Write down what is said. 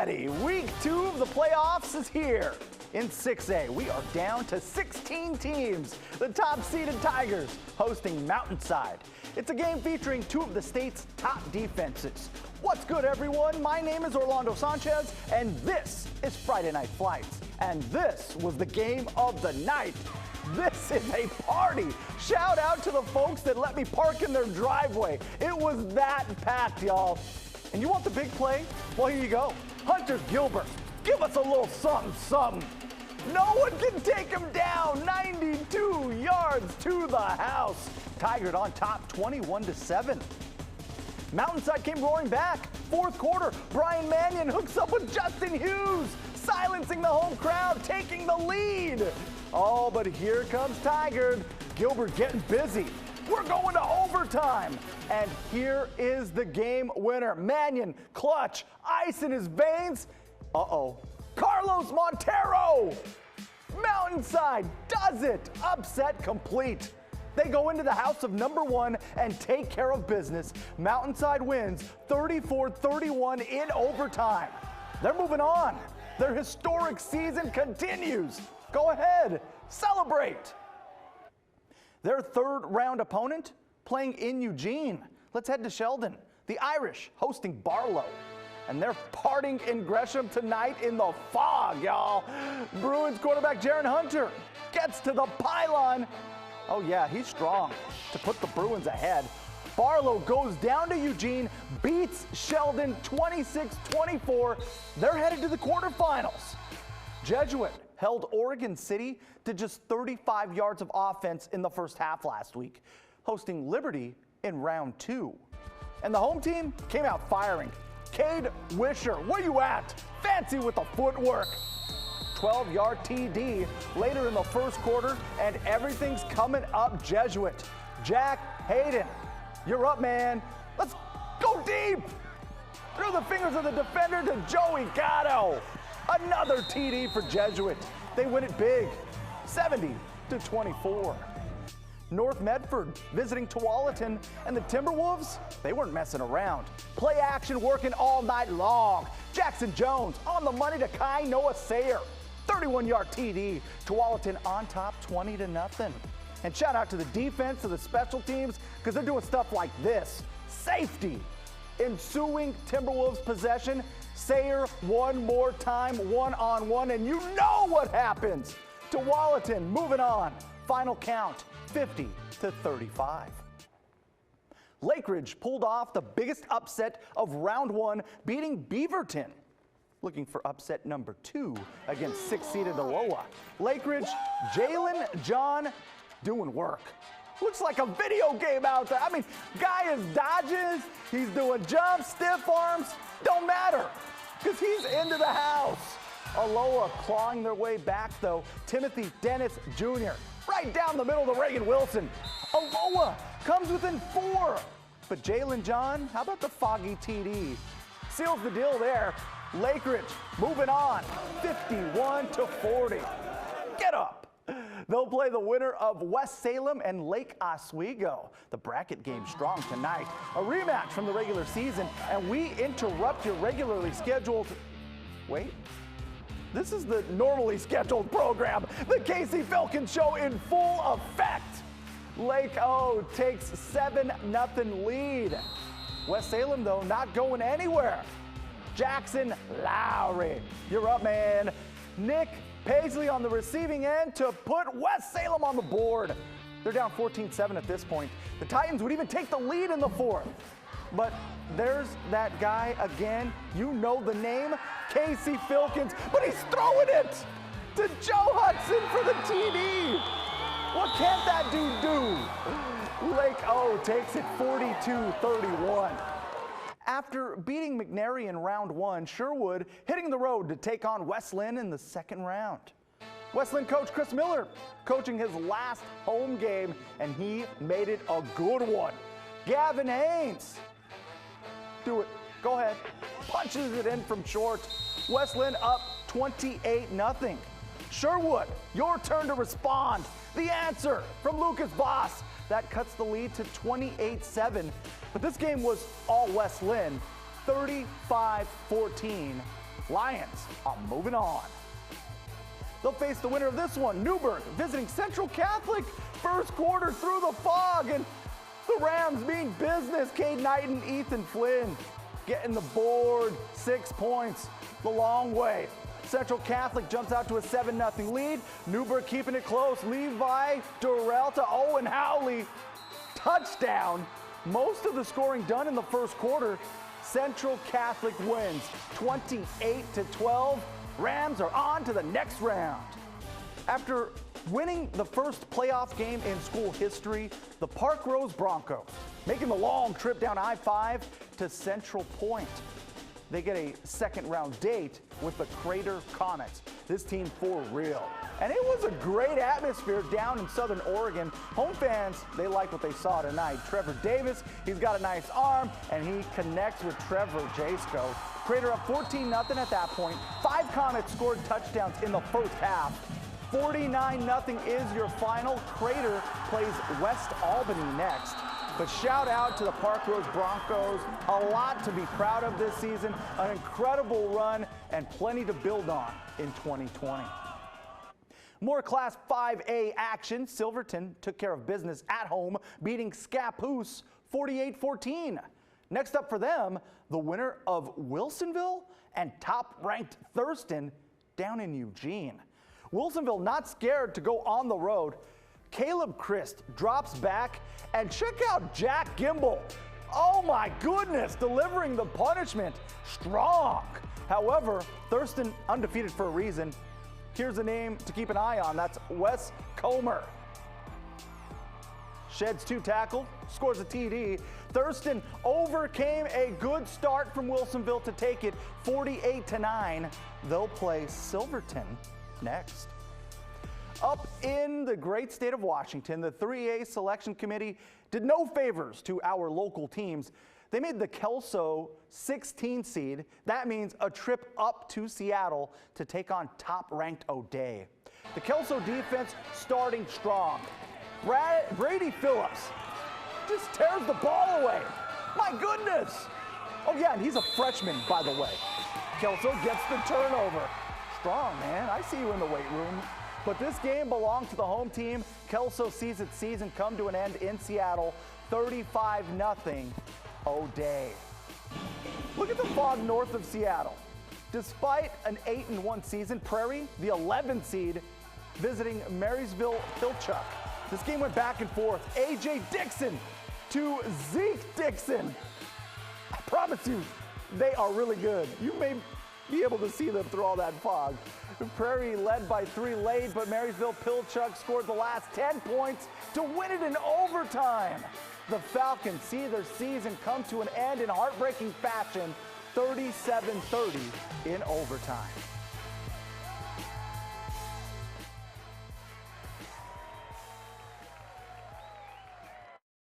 ready. Week 2 of the playoffs is here. In 6A, we are down to 16 teams. The top-seeded Tigers hosting Mountainside. It's a game featuring 2 of the state's top defenses. What's good, everyone? My name is Orlando Sanchez, and this is Friday Night Flights. And this was the game of the night. This is a party. Shout out to the folks that let me park in their driveway. It was that packed, y'all. And you want the big play? Well, here you go. Hunter Gilbert, give us a little something. No one can take him down. 92 yards to the house. Tigers on top 21-7. Mountainside came roaring back. Fourth quarter, Brian Mannion hooks up with Justin Hughes, silencing the home crowd, taking the lead. Oh, but here comes Tigers. Gilbert getting busy. We're going to overtime. And here is the game winner. Mannion, clutch, ice in his veins. Uh-oh. Carlos Montero. Mountainside does it. Upset complete. They go into the house of number 1 and take care of business. Mountainside wins 34-31 in overtime. They're moving on. Their historic season continues. Go ahead, celebrate. Their third-round opponent playing in Eugene. Let's head to Sheldon. The Irish hosting Barlow. And they're partying in Gresham tonight in the fog, y'all. Bruins quarterback Jaron Hunter gets to the pylon. Oh, yeah, he's strong to put the Bruins ahead. Barlow goes down to Eugene, beats Sheldon 26-24. They're headed to the quarterfinals. Jesuit held Oregon City to just 35 yards of offense in the first half last week, hosting Liberty in round 2. And the home team came out firing. Cade Wisher, where you at? Fancy with the footwork. 12-yard TD later in the first quarter, and everything's coming up Jesuit. Jack Hayden, you're up, man. Let's go deep. Through the fingers of the defender to Joey Gatto. Another TD for Jesuit. They win it big, 70-24. North Medford visiting Tualatin, and the Timberwolves, they weren't messing around. Play action working all night long. Jackson Jones on the money to Kai Noah Sayer. 31-yard TD. Tualatin on top 20-0. And shout out to the defense, to the special teams, because they're doing stuff like this. Safety. Ensuing Timberwolves possession. Sayer one more time, one-on-one, and you know what happens. Tualatin moving on. Final count, 50-35. Lakeridge pulled off the biggest upset of round 1, beating Beaverton. Looking for upset number 2 against 6-seeded Aloha. Lakeridge, Jalen John doing work. Looks like a video game out there. I mean, guy is dodges, he's doing jumps, stiff arms, don't matter, because he's into the house. Aloha clawing their way back, though. Timothy Dennis Jr. right down the middle of Reagan Wilson. Aloha comes within 4. But Jalen John, how about the foggy TD? Seals the deal there. Lakeridge moving on, 51-40. Get up. They'll play the winner of West Salem and Lake Oswego. The bracket game strong tonight. A rematch from the regular season, and we interrupt your regularly scheduled... Wait. This is the normally scheduled program. The Casey Filkins Show in full effect. Lake O takes 7-0 lead. West Salem, though, not going anywhere. Jackson Lowry, you're up, man. Nick Paisley on the receiving end to put West Salem on the board. They're down 14-7 at this point. The Titans would even take the lead in the 4th. But there's that guy again. You know the name, Casey Filkins, but he's throwing it to Joe Hudson for the TD. What can't that dude do? Lake O takes it 42-31. After beating McNary in round 1, Sherwood hitting the road to take on West Linn in the second round. West Linn coach Chris Miller coaching his last home game, and he made it a good one. Gavin Haynes, do it, go ahead, punches it in from short. West Linn up 28-0. Sherwood, your turn to respond. The answer from Lucas Voss. That cuts the lead to 28-7. But this game was all West Linn, 35-14. Lions are moving on. They'll face the winner of this one, Newburgh, visiting Central Catholic. First quarter through the fog, and the Rams mean business. Cade Knighton, Ethan Flynn getting the board, 6 points, the long way. Central Catholic jumps out to a 7-0 lead. Newburgh keeping it close. Levi Durrell to Owen Howley. Touchdown. Most of the scoring done in the first quarter. Central Catholic wins 28-12. Rams are on to the next round. After winning the first playoff game in school history, the Park Rose Broncos making the long trip down I-5 to Central Point. They get a second-round date with the Crater Comets. This team for real. And it was a great atmosphere down in Southern Oregon. Home fans, they like what they saw tonight. Trevor Davis, he's got a nice arm, and he connects with Trevor Jasko. Crater up 14-0 at that point. 5 Comets scored touchdowns in the first half. 49-0 is your final. Crater plays West Albany next. But shout out to the Park Rose Broncos. A lot to be proud of this season. An incredible run and plenty to build on in 2020. More Class 5A action. Silverton took care of business at home, beating Scappoose 48-14. Next up for them, the winner of Wilsonville and top-ranked Thurston down in Eugene. Wilsonville not scared to go on the road. Caleb Christ drops back, and check out Jack Gimble. Oh my goodness, delivering the punishment. Strong. However, Thurston undefeated for a reason. Here's a name to keep an eye on. That's Wes Comer. Sheds 2 tackles, scores a TD. Thurston overcame a good start from Wilsonville to take it 48-9. They'll play Silverton next. Up in the great state of Washington, the 3A selection committee did no favors to our local teams. They made the Kelso 16 seed. That means a trip up to Seattle to take on top-ranked O'Dea. The Kelso defense starting strong. Brady Phillips just tears the ball away. My goodness. Oh yeah, and he's a freshman, by the way. Kelso gets the turnover. Strong, man. I see you in the weight room. But this game belongs to the home team. Kelso sees its season come to an end in Seattle, 35-0 O'Dea. Look at the fog north of Seattle. Despite an 8-1 season, Prairie, the 11th seed, visiting Marysville Pilchuck. This game went back and forth. A.J. Dixon to Zeke Dixon. I promise you, they are really good. You may be able to see them through all that fog. Prairie led by 3 late, but Marysville Pilchuck scored the last 10 points to win it in overtime. The Falcons see their season come to an end in heartbreaking fashion, 37-30 in overtime.